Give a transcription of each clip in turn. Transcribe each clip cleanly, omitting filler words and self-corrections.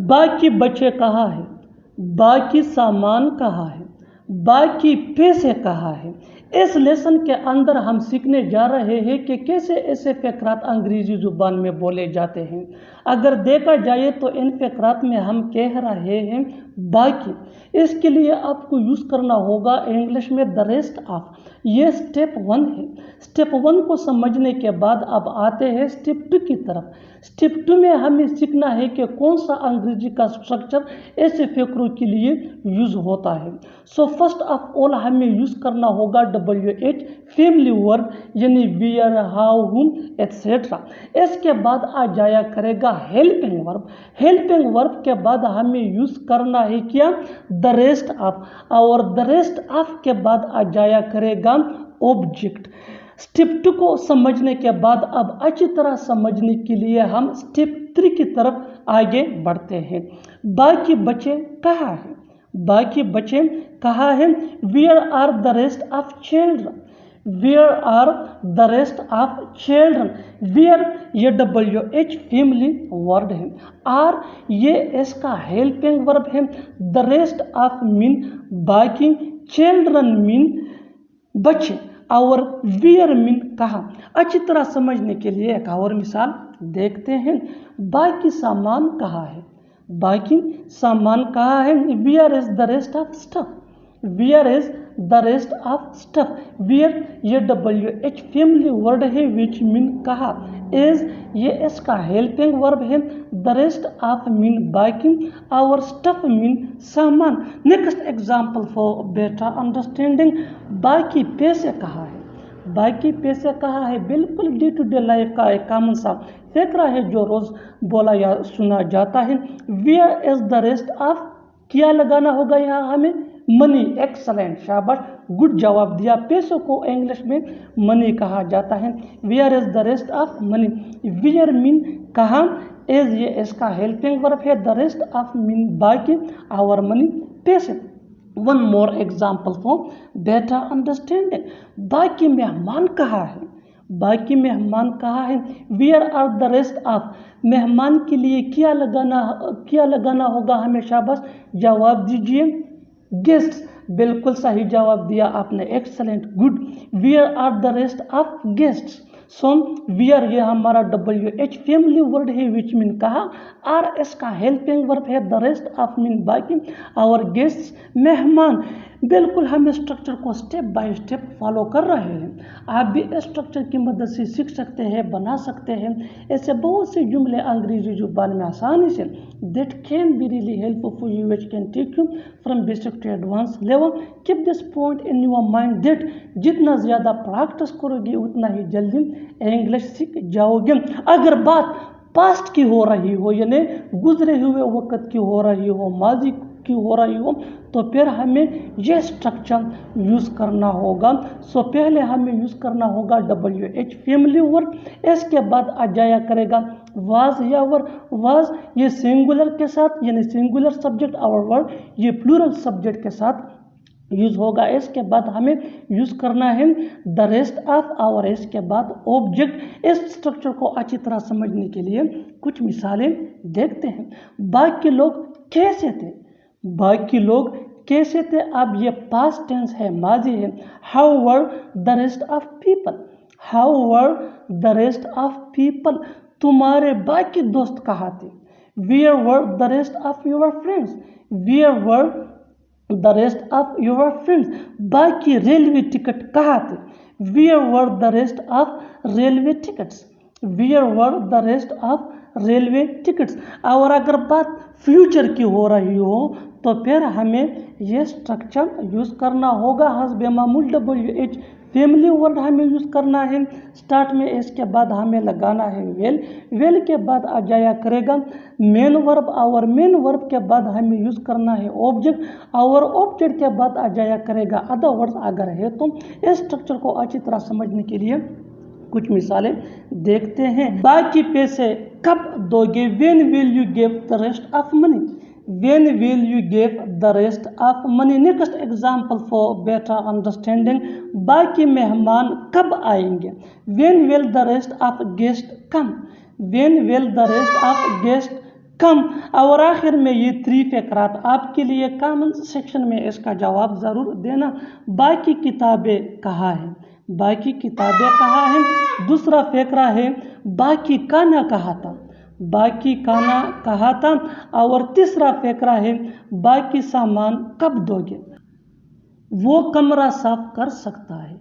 बाकी बचे कहाँ है, बाकी सामान कहाँ है, बाकी पैसे कहाँ है। इस लेसन के अंदर हम सीखने जा रहे हैं कि कैसे ऐसे फ़क़रात अंग्रेज़ी ज़ुबान में बोले जाते हैं। अगर देखा जाए तो इन फ़क़रात में हम कह रहे हैं बाकी, इसके लिए आपको यूज़ करना होगा इंग्लिश में द रेस्ट ऑफ। ये स्टेप 1 है। स्टेप 1 को समझने के बाद अब आते हैं स्टेप 2 की तरफ। स्टेप 2 में हमें सीखना है कि कौन सा अंग्रेजी का स्ट्रक्चर ऐसे फ़क़रों के लिए यूज़ होता है। सो फर्स्ट ऑफ ऑल हमें यूज़ करना होगा WH फैमिली वर्ब, यानी वेयर, हाउ, हुम एट्सेट्रा। इसके बाद आ जाया करेगा हेल्पिंग वर्ब। हेल्पिंग वर्ब के बाद हमें यूज़ करना है क्या, द रेस्ट ऑफ, और द रेस्ट ऑफ के बाद आ जाया करेगा ऑब्जेक्ट। स्टेप 2 को समझने के बाद अब अच्छी तरह समझने के लिए हम स्टेप 3 की तरफ आगे बढ़ते हैं। बाकी बचे कहाँ हैं, बाकी बचे कहाँ हैं। Where are the rest of children, where are the rest of children. Where ये WH फैमिली वर्ड है, आर ये इसका हेल्पिंग वर्ब है, द रेस्ट ऑफ मीन बाकी, चिल्ड्रन मीन बच्चे, और वेयर मीन कहाँ। अच्छी तरह समझने के लिए एक और मिसाल देखते हैं। बाकी सामान कहाँ है, बाकी सामान कहाँ है। Where is the rest of stuff, where is the rest of stuff. Where ये WH फैमिली वर्ड है विच मीन कहाँ, इज ये इसका हेल्पिंग वर्ब है, द रेस्ट ऑफ मीन बाकी, और स्टफ मीन सामान। Next example for better understanding, बाकी पैसे कहाँ है, बाकी पैसे कहाँ है। बिल्कुल डे टू डे लाइफ का एक कॉमन सा फ़क़रा है जो रोज़ बोला या सुना जाता है। Where is the rest of, क्या लगाना होगा यहाँ हमें, मनी। एक्सलेंट, शाबाश, गुड जवाब दिया। पैसों को इंग्लिश में मनी कहा जाता है। Where is the rest of money. Where mean कहाँ, इज ये इसका हेल्पिंग वर्ब है, द रेस्ट ऑफ मीन बाकी, और मनी पैसे। One more example for better understanding, बाकी मेहमान कहाँ है, बाकी मेहमान कहाँ है। Where are the rest of, मेहमान के लिए क्या लगाना होगा हमें, शाबाश, जवाब दीजिए, गेस्ट्स। बिल्कुल सही जवाब दिया आपने, excellent, good. Where are the rest of guests. So where ये हमारा WH फैमिली वर्ड है विच मीन कहा, आर इसका हेल्पिंग वर्ब है, द रेस्ट ऑफ मीन बाकी, और गेस्ट्स मेहमान। बिल्कुल हम स्ट्रक्चर को स्टेप बाय स्टेप फॉलो कर रहे हैं। आप भी इस स्ट्रक्चर की मदद से सीख सकते हैं, बना सकते हैं ऐसे बहुत से जुमले अंग्रेजी जुबान में आसानी से, that can be really helpful for you, which can take you from basic to advance level. Keep this point in your mind that जितना ज़्यादा प्रैक्टिस करोगे उतना ही जल्दी इंग्लिश सीख जाओगे। अगर बात पास्ट की हो रही हो, यानी गुजरे हुए वक्त की हो रही हो, माजी की हो रही हो, तो फिर हमें यह स्ट्रक्चर यूज़ करना होगा। सो पहले हमें यूज़ करना होगा WH फैमिली वर्ब। इसके बाद आ जाया करेगा वाज या वर। वाज ये सिंगुलर के साथ, यानी सिंगुलर सब्जेक्ट, और वर्ड ये प्लूरल सब्जेक्ट के साथ यूज़ होगा। इसके बाद हमें यूज़ करना है द रेस्ट ऑफ, और इसके बाद ऑब्जेक्ट। इस स्ट्रक्चर को अच्छी तरह समझने के लिए कुछ मिसालें देखते हैं। बाकी लोग कैसे थे, बाकी लोग कैसे थे। अब ये पास्ट टेंस है, माजी है। How were the rest of people, how were the rest of people. तुम्हारे बाकी दोस्त कहाँ थे। Where were the rest of your friends, where were the rest of your friends. बाकी रेलवे टिकट कहाँ थे। Where were the rest of railway tickets, where were the rest of railway tickets. और अगर बात फ्यूचर की हो रही हो तो फिर हमें यह स्ट्रक्चर यूज़ करना होगा। हस्बे मामूल WH फैमिली वर्ड हमें यूज़ करना है स्टार्ट में। इसके बाद हमें लगाना है वेल। वेल के बाद आ जाया करेगा मेन वर्ब, और मेन वर्ब के बाद हमें यूज़ करना है ऑब्जेक्ट, और ऑब्जेक्ट के बाद आ जाया करेगा अदर वर्ड्स अगर है तो। इस स्ट्रक्चर को अच्छी तरह समझने के लिए कुछ मिसालें देखते हैं। बाकी पैसे कब दोगे, when will you give the rest of money, when will you give the rest of money. Next example for better understanding, बाकी मेहमान कब आएंगे। When will the rest of guest come, when will the rest of guest come. और आखिर में ये 3 फ़करात आपके लिए कमेंट सेक्शन में इसका जवाब ज़रूर देना। बाकी किताबें कहाँ हैं? बाकी किताबें कहाँ हैं? दूसरा फ़करा है बाकी खाना कहाँ था? बाकी खाना कहाँ था? और तीसरा फ़करा है बाकी सामान कब दोगे? वो कमरा साफ कर सकता है,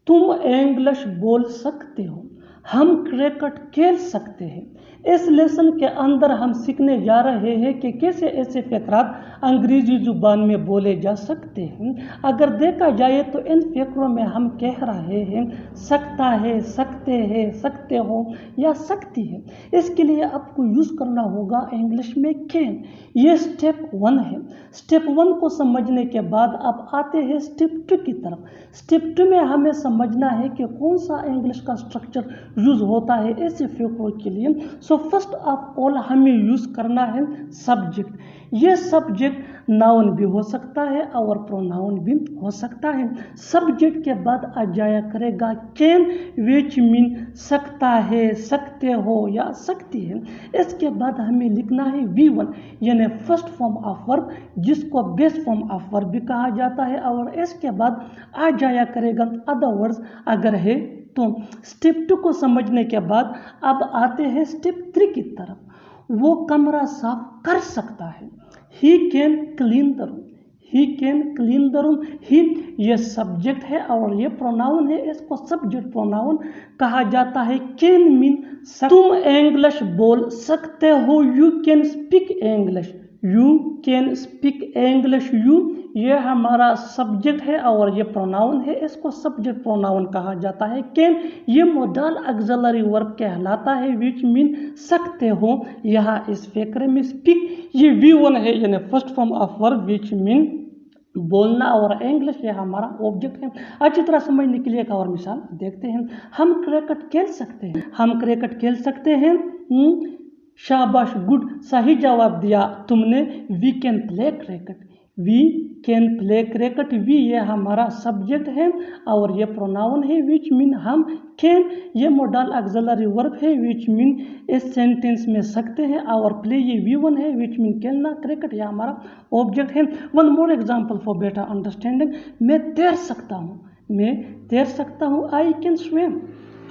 तुम इंग्लिश बोल सकते हो, हम क्रिकेट खेल सकते हैं। इस लेसन के अंदर हम सीखने जा रहे हैं कि कैसे ऐसे फ़करात अंग्रेजी ज़ुबान में बोले जा सकते हैं। अगर देखा जाए तो इन फ़करों में हम कह रहे हैं सकता है, सकते हैं, सकते हो या सकती है। इसके लिए आपको यूज़ करना होगा इंग्लिश में कैन। ये स्टेप 1 है। स्टेप 1 को समझने के बाद आप आते हैं स्टेप 2 की तरफ। स्टेप 2 में हमें समझना है कि कौन सा इंग्लिश का स्ट्रक्चर यूज़ होता है ऐसे फ़करों के लिए। सो फर्स्ट ऑफ ऑल हमें यूज़ करना है सब्जेक्ट। ये सब्जेक्ट नाउन भी हो सकता है और प्रोनाउन भी हो सकता है। सब्जेक्ट के बाद आ जाया करेगा कैन, विच मीन सकता है, सकते हो या सकती है। इसके बाद हमें लिखना है V1 यानी फर्स्ट फॉर्म ऑफ वर्ब, जिसको बेस फॉर्म ऑफ वर्ब भी कहा जाता है। और इसके बाद आ जाया करेगा अदर वर्ड्स अगर है तो। स्टेप 2 को समझने के बाद अब आते हैं स्टेप 3 की तरफ। वो कमरा साफ कर सकता है, he can clean the room. He can clean the room. He ये सब्जेक्ट है और ये प्रोनाउन है, इसको सब्जेक्ट प्रोनाउन कहा जाता है। कैन मीन तुम इंग्लिश बोल सकते हो, you can speak English. You can speak English. You ये हमारा सब्जेक्ट है और ये प्रोनाउन है, इसको सब्जेक्ट प्रोनाउन कहा जाता है। कैन ये मोडल ऑक्सिलरी वर्ब कहलाता है, विच मीन सकते हो। यहाँ इस फ़करे में स्पीक ये V1 है यानी first form of verb, which mean बोलना। और इंग्लिश ये हमारा ऑब्जेक्ट है। अच्छी तरह समझने के लिए एक और मिसाल देखते हैं। हम क्रिकेट खेल सकते हैं। हम क्रिकेट खेल सकते हैं। शाबाश, गुड, सही जवाब दिया तुमने। We can play cricket. We can play cricket. We ये हमारा सब्जेक्ट है और ये प्रोनाउन है, विच मीन हम। कैन ये मोडल ऑक्सिलरी वर्ब है, विच मीन इस सेंटेंस में सकते हैं। और प्ले ये V1 है, विच मीन खेलना। क्रिकेट ये हमारा ऑब्जेक्ट है। One more example for better understanding. मैं तैर सकता हूँ। मैं तैर सकता हूँ। I can swim.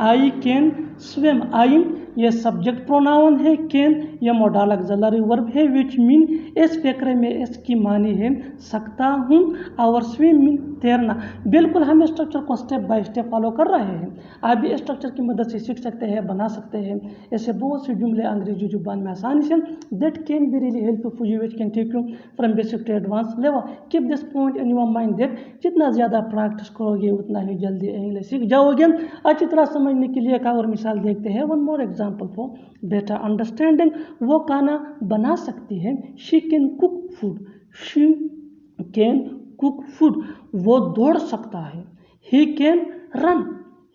I can swim. I ये सब्जेक्ट प्रोनाउन है। कैन ये मोडल ऑक्सिलरी वर्ब है, विच मीन इस फ़करे में इसकी मानी है सकता हूँ। और स्विम मीन तैरना। बिल्कुल हम स्ट्रक्चर को स्टेप बाय स्टेप फॉलो कर रहे हैं। आप भी स्ट्रक्चर की मदद से सीख सकते हैं, बना सकते हैं ऐसे बहुत से जुमले अंग्रेजी जुबान में आसानी से। That can be really helpful for you, which can take you from basic to advance level. Keep this point in your mind that जितना ज़्यादा प्रैक्टिस करोगे उतना ही जल्दी इंग्लिश सीख जाओगे। अच्छी तरह समझने के लिए एक और मिसाल देखते हैं। One more example for better understanding. वो खाना बना सकती है। She can cook food. She can cook food. वो दौड़ सकता है। He can run.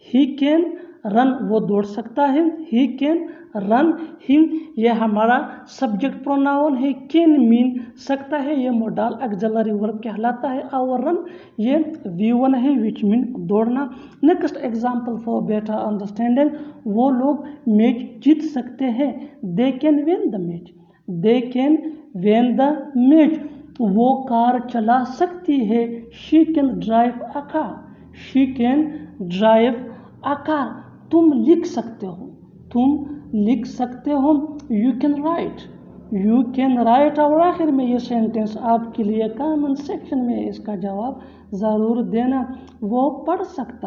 He can run वो दौड़ सकता है। He can run. हिम ये हमारा सब्जेक्ट प्रोनाउन है। कैन मीन सकता है, ये मोडल ऑक्सिलरी वर्ब कहलाता है। और रन ये V1 है, विच मीन दौड़ना। Next example for better understanding. वो लोग मैच जीत सकते हैं। They can win the match. They can win the match. वो कार चला सकती है। She can drive a car. She can drive a car. तुम लिख सकते हो। तुम लिख सकते हो। You can write. You can write. और आखिर में ये सेंटेंस आपके लिए कमेंट सेक्शन में इसका जवाब ज़रूर देना। वो पढ़ सकता